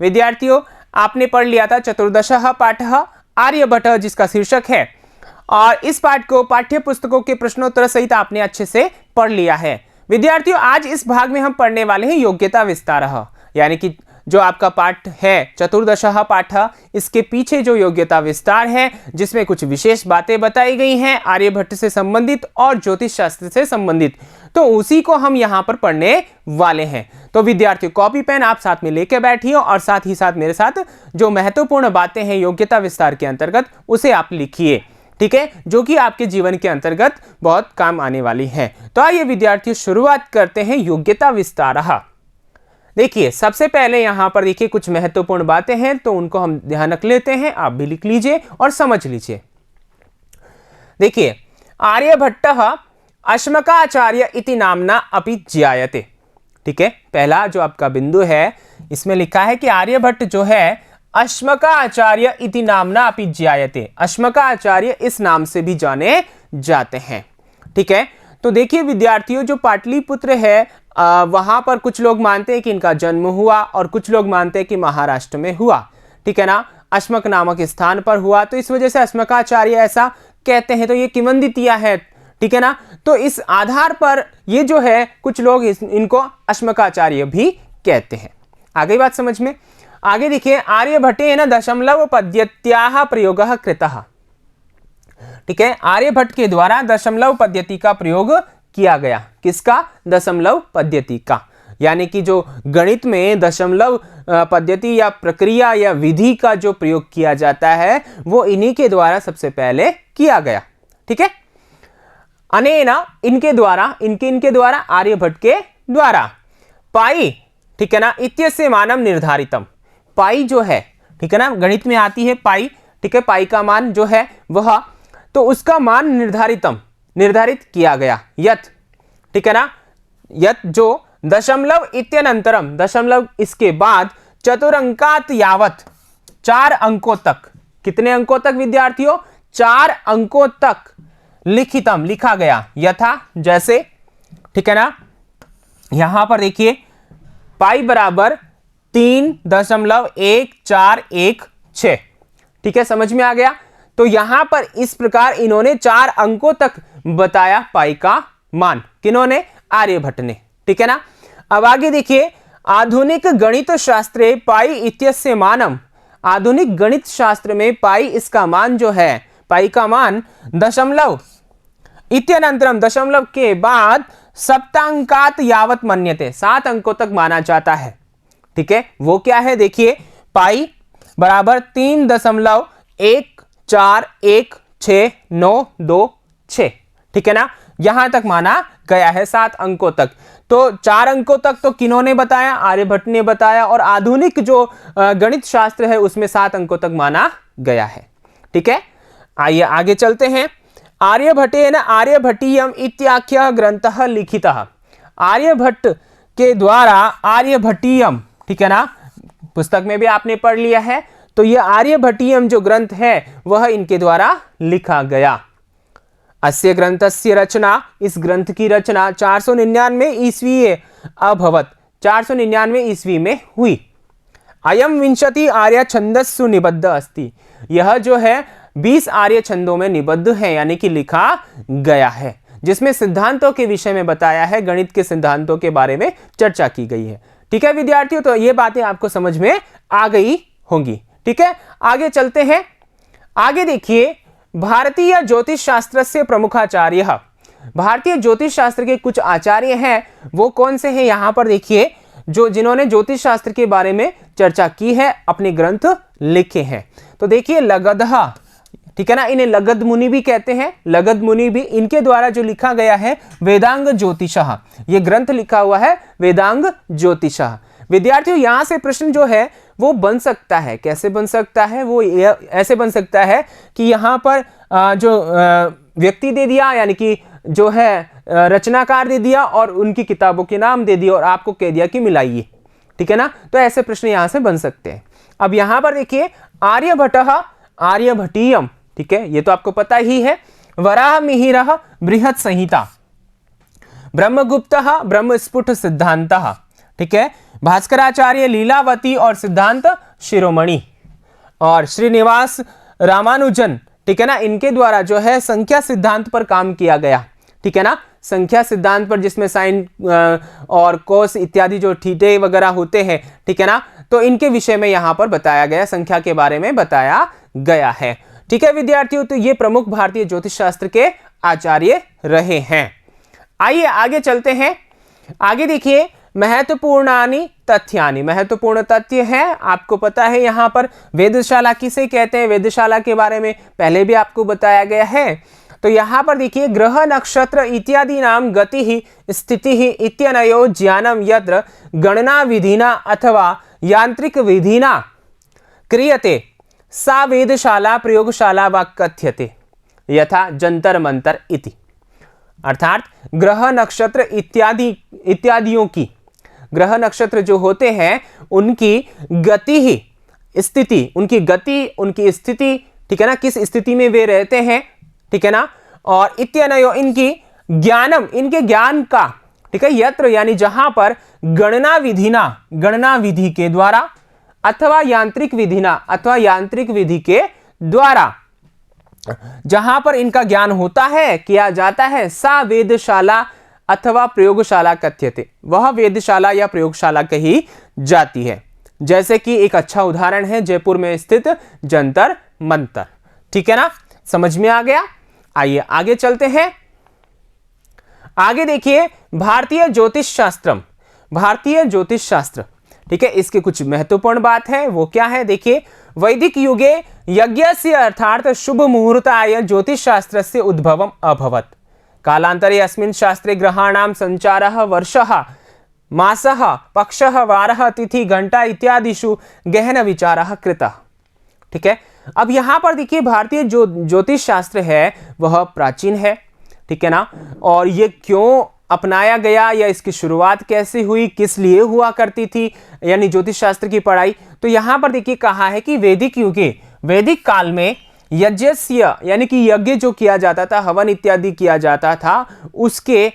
विद्यार्थियों आपने पढ़ लिया था चतुर्दशः पाठः आर्यभट्टः, जिसका शीर्षक है, और इस पाठ को पाठ्य पुस्तकों के प्रश्नोत्तर सहित आपने अच्छे से पढ़ लिया है। विद्यार्थियों आज इस भाग में हम पढ़ने वाले हैं योग्यता विस्तारः, यानी कि जो आपका पाठ है चतुर्दशः पाठः, इसके पीछे जो योग्यता विस्तार है जिसमें कुछ विशेष बातें बताई गई हैं आर्यभट्ट से संबंधित और ज्योतिष शास्त्र से संबंधित, तो उसी को हम यहाँ पर पढ़ने वाले हैं। तो विद्यार्थियों कॉपी पेन आप साथ में लेके बैठिए और साथ ही साथ मेरे साथ जो महत्वपूर्ण बातें हैं योग्यता विस्तार के अंतर्गत उसे आप लिखिए, ठीक है, जो कि आपके जीवन के अंतर्गत बहुत काम आने वाली है। तो आइए विद्यार्थियों शुरुआत करते हैं योग्यता विस्तारः। देखिए सबसे पहले यहां पर देखिए कुछ महत्वपूर्ण बातें हैं, तो उनको हम ध्यान रख लेते हैं, आप भी लिख लीजिए और समझ लीजिए। देखिए आर्यभट्टः अश्मकाचार्य इति नामना अपि ज्ञायते, ठीक है, पहला जो आपका बिंदु है इसमें लिखा है कि आर्यभट्ट जो है अश्मकाचार्य इति नामना अपि ज्ञायते, अश्मकाचार्य इस नाम से भी जाने जाते हैं, ठीक है। तो देखिए विद्यार्थियों जो पाटलिपुत्र है वहां पर कुछ लोग मानते हैं कि इनका जन्म हुआ और कुछ लोग मानते हैं कि महाराष्ट्र में हुआ, ठीक है ना, अश्मक नामक स्थान पर हुआ, तो इस वजह से अश्मकाचार्य ऐसा कहते हैं। तो ये किंवदंतियां है, ठीक है ना, तो इस आधार पर ये जो है कुछ लोग इनको अश्मकाचार्य भी कहते हैं। आगे बात समझ में, आगे देखिए आर्यभट्टेन दशमलव पद्धत्याः प्रयोगः कृतः, ठीक है, आर्यभट्ट के द्वारा दशमलव पद्धति का प्रयोग किया गया। किसका? दशमलव पद्धति का, यानी कि जो गणित में दशमलव पद्धति या प्रक्रिया या विधि का जो प्रयोग किया जाता है वो इन्हीं के द्वारा सबसे पहले किया गया, ठीक है। अनेना इनके द्वारा आर्यभट्ट के द्वारा पाई, ठीक है ना, इत्यस्य मानम निर्धारितम, पाई जो है, ठीक है ना, गणित में आती है पाई, ठीक है, पाई का मान जो है वह, तो उसका मान निर्धारित किया गया, यत, ठीक है ना, यत जो दशमलव इत्यनंतरम, दशमलव इसके बाद चतुरंकात यावत, 4 अंकों तक, कितने अंकों तक विद्यार्थियों? 4 अंकों तक लिखितम लिखा गया, यथा जैसे, ठीक है ना, यहां पर देखिए पाई बराबर 3.1416, ठीक है, समझ में आ गया। तो यहां पर इस प्रकार इन्होंने 4 अंकों तक बताया पाई का मान, किन्होंने? आर्यभट्ट ने, ठीक है ना। अब आगे देखिए आधुनिक गणित शास्त्रे पाई इत्यस्य मानम, आधुनिक गणित शास्त्र में पाई इसका मान जो है, पाई का मान दशमलव इत्यनंतरम, दशमलव के बाद सप्तांकात यावत मन्यते, 7 अंकों तक माना जाता है, ठीक है। वो क्या है? देखिए पाई बराबर 3.14169226, ठीक है ना, यहां तक माना गया है 7 अंकों तक। तो 4 अंकों तक तो किन्होंने बताया? आर्यभट्ट ने बताया, और आधुनिक जो गणित शास्त्र है उसमें 7 अंकों तक माना गया है, ठीक है। आइए आगे चलते हैं। आर्यभट्टेन आर्यभट्टीयम इत्याख्यः ग्रंथः लिखितः, आर्यभट्ट के द्वारा आर्यभट्टीयम, ठीक है ना, पुस्तक में भी आपने पढ़ लिया है, तो यह आर्यभट्टीयम जो ग्रंथ है वह इनके द्वारा लिखा गया। अस्य ग्रंथस्य रचना, इस ग्रंथ की रचना 499 ईस्वी अभवत, 499 ईस्वी में हुई। अयम विंशति आर्य छंदस्सु निबद्ध अस्ति, यह जो है 20 आर्य छंदों में निबद्ध है, यानी कि लिखा गया है, जिसमें सिद्धांतों के विषय में बताया है, गणित के सिद्धांतों के बारे में चर्चा की गई है, ठीक है विद्यार्थियों। तो ये बातें आपको समझ में आ गई होंगी, ठीक है। आगे चलते हैं। आगे देखिए भारतीय ज्योतिष शास्त्र से प्रमुखाचार्य, भारतीय ज्योतिष शास्त्र के कुछ आचार्य हैं, वो कौन से हैं? यहां पर देखिए जो जिन्होंने ज्योतिष शास्त्र के बारे में चर्चा की है, अपने ग्रंथ लिखे हैं। तो देखिए लगदह, ठीक है ना, इन्हें लगद मुनि भी कहते हैं, लगद मुनि भी, इनके द्वारा जो लिखा गया है वेदांग ज्योतिषः, ये ग्रंथ लिखा हुआ है वेदांग ज्योतिषः। विद्यार्थियों यहां से प्रश्न जो है वो बन सकता है, कैसे बन सकता है? वो ऐसे बन सकता है कि यहां पर जो व्यक्ति दे दिया, यानी कि जो है रचनाकार दे दिया और उनकी किताबों के नाम दे दिया और आपको कह दिया कि मिलाइए, ठीक है ना, तो ऐसे प्रश्न यहां से बन सकते हैं। अब यहां पर देखिए आर्यभट्टः आर्यभट्टीयम, ठीक है, ये तो आपको पता ही है। वराहमिहिरः बृहत् संहिता, ब्रह्मगुप्तः ब्रह्मस्फुट सिद्धांतः, ठीक है, भास्कराचार्य लीलावती और सिद्धांत शिरोमणि और श्रीनिवास रामानुजन, ठीक है ना, इनके द्वारा जो है संख्या सिद्धांत पर काम किया गया, ठीक है ना, संख्या सिद्धांत पर, जिसमें साइन और कोस इत्यादि जो थीटे वगैरह होते हैं, ठीक है ना, तो इनके विषय में यहां पर बताया गया, संख्या के बारे में बताया गया है। ठीक है विद्यार्थियों, तो ये प्रमुख भारतीय ज्योतिष शास्त्र के आचार्य रहे हैं। आइए आगे चलते हैं। आगे देखिए, महत्वपूर्णानि तथ्यानि, महत्वपूर्ण तथ्य है, आपको पता है यहां पर वेधशाला किसे कहते हैं, वेधशाला के बारे में पहले भी आपको बताया गया है। तो यहां पर देखिए, ग्रह नक्षत्र इत्यादि नाम गति ही स्थिति ही इत्यनयो ज्ञानम यत्र गणना विधिना अथवा यांत्रिक विधिना क्रियते सा वेधशाला प्रयोगशाला वा कथ्यते यथा जंतर मंतर इति। अर्थात ग्रह नक्षत्र इत्यादियों की, ग्रह नक्षत्र जो होते हैं उनकी गति ही स्थिति, उनकी गति, उनकी स्थिति, ठीक है ना, किस स्थिति में वे रहते हैं, ठीक है ना, और इत्यनयो इनकी ज्ञानम, इनके ज्ञान का, ठीक है, यत्र यानी जहां पर गणना विधिना, गणना विधि के द्वारा अथवा यांत्रिक विधिना, अथवा यांत्रिक विधि के द्वारा जहां पर इनका ज्ञान होता है, किया जाता है, सा वेधशाला अथवा प्रयोगशाला कथ्यते, वह वेधशाला या प्रयोगशाला कही जाती है। जैसे कि एक अच्छा उदाहरण है जयपुर में स्थित जंतर मंतर, ठीक है ना, समझ में आ गया। आइए आगे चलते हैं। आगे देखिए, भारतीय ज्योतिष शास्त्रम, भारतीय ज्योतिष शास्त्र, ठीक है, इसके कुछ महत्वपूर्ण बात है, वो क्या है देखिए। वैदिक युगे यज्ञस्य अर्थात शुभ मुहूर्ताय ज्योतिष शास्त्रस्य उद्भवम अभवत्। कालांतरे अस्मिन् शास्त्रे ग्रहाणां संचारः वर्षः मासः पक्षः वारः तिथि घंटा इत्यादिषु गहन विचारः कृतः। ठीक है, अब यहां पर देखिए, भारतीय जो ज्योतिष शास्त्र है वह प्राचीन है, ठीक है ना, और ये क्यों अपनाया गया या इसकी शुरुआत कैसे हुई, किस लिए हुआ करती थी, यानी ज्योतिष शास्त्र की पढ़ाई। तो यहां पर देखिए कहा है कि वैदिक युगे, वैदिक काल में यज्ञस्य यानी कि यज्ञ जो किया जाता था, हवन इत्यादि किया जाता था, उसके,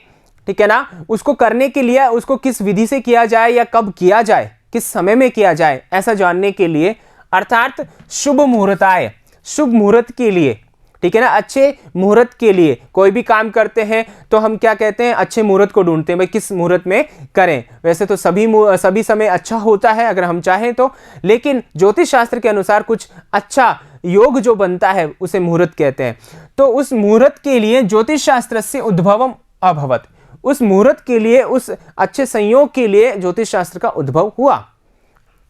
ठीक है ना, उसको करने के लिए उसको किस विधि से किया जाए या कब किया जाए, किस समय में किया जाए, ऐसा जानने के लिए, अर्थात शुभ मुहूर्ताय, शुभ मुहूर्त के लिए, ठीक है ना, अच्छे मुहूर्त के लिए कोई भी काम करते हैं तो हम क्या कहते हैं, अच्छे मुहूर्त को ढूंढते हैं, भाई किस मुहूर्त में करें। वैसे तो सभी समय अच्छा होता है अगर हम चाहें तो, लेकिन ज्योतिष शास्त्र के अनुसार कुछ अच्छा योग जो बनता है उसे मुहूर्त कहते हैं। तो उस मुहूर्त के लिए ज्योतिष शास्त्र से उद्भवम अभवत, उस मुहूर्त के लिए, उस अच्छे संयोग के लिए ज्योतिष शास्त्र का उद्भव हुआ,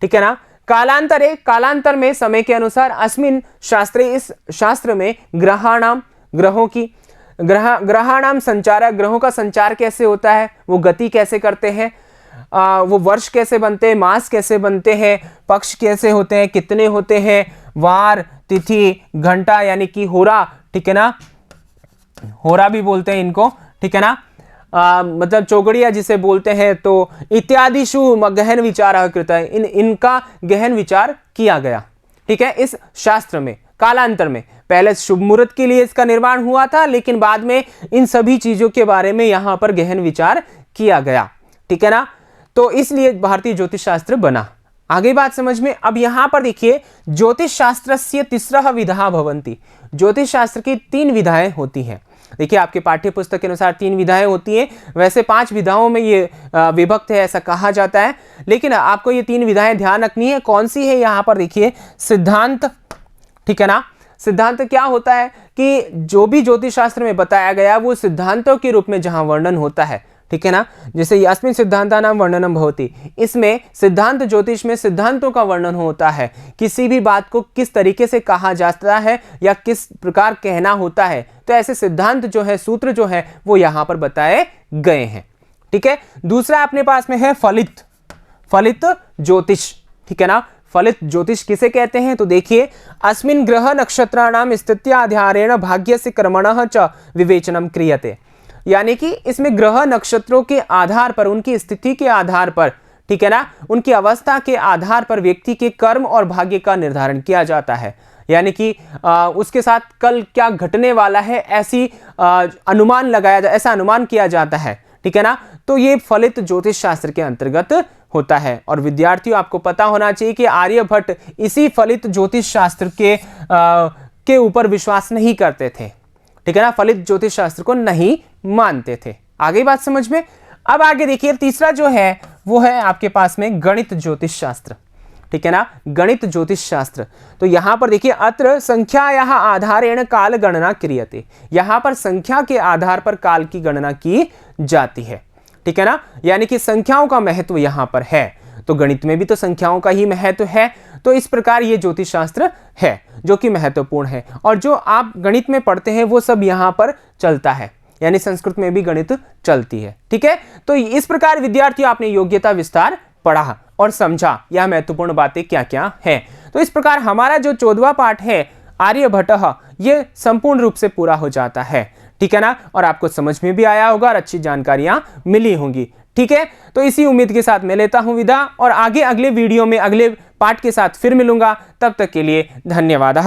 ठीक है ना। कालांतरे, कालांतर में, समय के अनुसार, अस्मिन शास्त्रे, इस शास्त्र में ग्रहाणाम, ग्रहों की, ग्रहाणाम संचार, ग्रहों का संचार कैसे होता है, वो गति कैसे करते हैं, वो वर्ष कैसे बनते हैं, मास कैसे बनते हैं, पक्ष कैसे होते हैं, कितने होते हैं, वार, तिथि, घंटा यानी कि होरा, ठीक है ना, होरा भी बोलते हैं इनको, ठीक है ना, मतलब चौगड़िया जिसे बोलते हैं, तो इत्यादिशु गहन विचार कृत है, इनका गहन विचार किया गया, ठीक है, इस शास्त्र में। कालांतर में पहले शुभ मुहूर्त के लिए इसका निर्माण हुआ था, लेकिन बाद में इन सभी चीजों के बारे में यहां पर गहन विचार किया गया, ठीक है ना, तो इसलिए भारतीय ज्योतिष शास्त्र बना। आगे बात समझ में। अब यहां पर देखिए, ज्योतिष शास्त्रस्य तिस्रः विधा भवन्ति, ज्योतिष शास्त्र की 3 विधाएं होती हैं। देखिए, आपके पाठ्य पुस्तक के अनुसार 3 विधाएं होती हैं, वैसे 5 विधाओं में ये विभक्त है, ऐसा कहा जाता है, लेकिन आपको ये 3 विधाएं ध्यान रखनी है। कौन सी है, यहां पर देखिए, सिद्धांत, ठीक है ना। सिद्धांत क्या होता है कि जो भी ज्योतिष शास्त्र में बताया गया वो सिद्धांतों के रूप में जहां वर्णन होता है, ठीक है ना, जैसे अस्मिन् सिद्धान्तानां वर्णनम भवति, इसमें सिद्धांत ज्योतिष में सिद्धांतों का वर्णन होता है, किसी भी बात को किस तरीके से कहा जाता है या किस प्रकार कहना होता है, तो ऐसे सिद्धांत जो है, सूत्र जो है, वो यहां पर बताए गए हैं, ठीक है। दूसरा अपने पास में है फलित, फलित ज्योतिष, ठीक है ना। फलित ज्योतिष किसे कहते हैं, तो देखिए, अस्मिन् ग्रह नक्षत्राणाम स्थित्याधारेण भाग्यस्य कर्मणः च विवेचनम क्रियते, यानी कि इसमें ग्रह नक्षत्रों के आधार पर, उनकी स्थिति के आधार पर, ठीक है ना, उनकी अवस्था के आधार पर व्यक्ति के कर्म और भाग्य का निर्धारण किया जाता है, यानी कि उसके साथ कल क्या घटने वाला है, ऐसी अनुमान लगाया, ऐसा अनुमान किया जाता है, ठीक है ना। तो ये फलित ज्योतिष शास्त्र के अंतर्गत होता है। और विद्यार्थियों आपको पता होना चाहिए कि आर्यभट्ट इसी फलित ज्योतिष शास्त्र के ऊपर विश्वास नहीं करते थे, ठीक है ना, फलित ज्योतिष शास्त्र को नहीं मानते थे। आगे बात समझ में। अब आगे देखिए तीसरा जो है वो है आपके पास में गणित ज्योतिष शास्त्र, ठीक है ना, गणित ज्योतिष शास्त्र। तो यहां पर देखिए अत्र संख्यायाः आधारेण काल गणना क्रियते, यहां पर संख्या के आधार पर काल की गणना की जाती है, ठीक है ना, यानी कि संख्याओं का महत्व यहां पर है। तो गणित में भी तो संख्याओं का ही महत्व है, तो इस प्रकार ये ज्योतिष शास्त्र है जो कि महत्वपूर्ण है। और जो आप गणित में पढ़ते हैं वो सब यहां पर चलता है, यानी संस्कृत में भी गणित चलती है, ठीक है। तो इस प्रकार विद्यार्थियों आपने योग्यता विस्तार पढ़ा और समझा यह महत्वपूर्ण बातें क्या क्या है। तो इस प्रकार हमारा जो 14वां पाठ है आर्यभट्टः ये संपूर्ण रूप से पूरा हो जाता है, ठीक है ना, और आपको समझ में भी आया होगा और अच्छी जानकारियां मिली होंगी, ठीक है। तो इसी उम्मीद के साथ मैं लेता हूं विदा और आगे अगले वीडियो में अगले पाठ के साथ फिर मिलूंगा। तब तक के लिए धन्यवाद।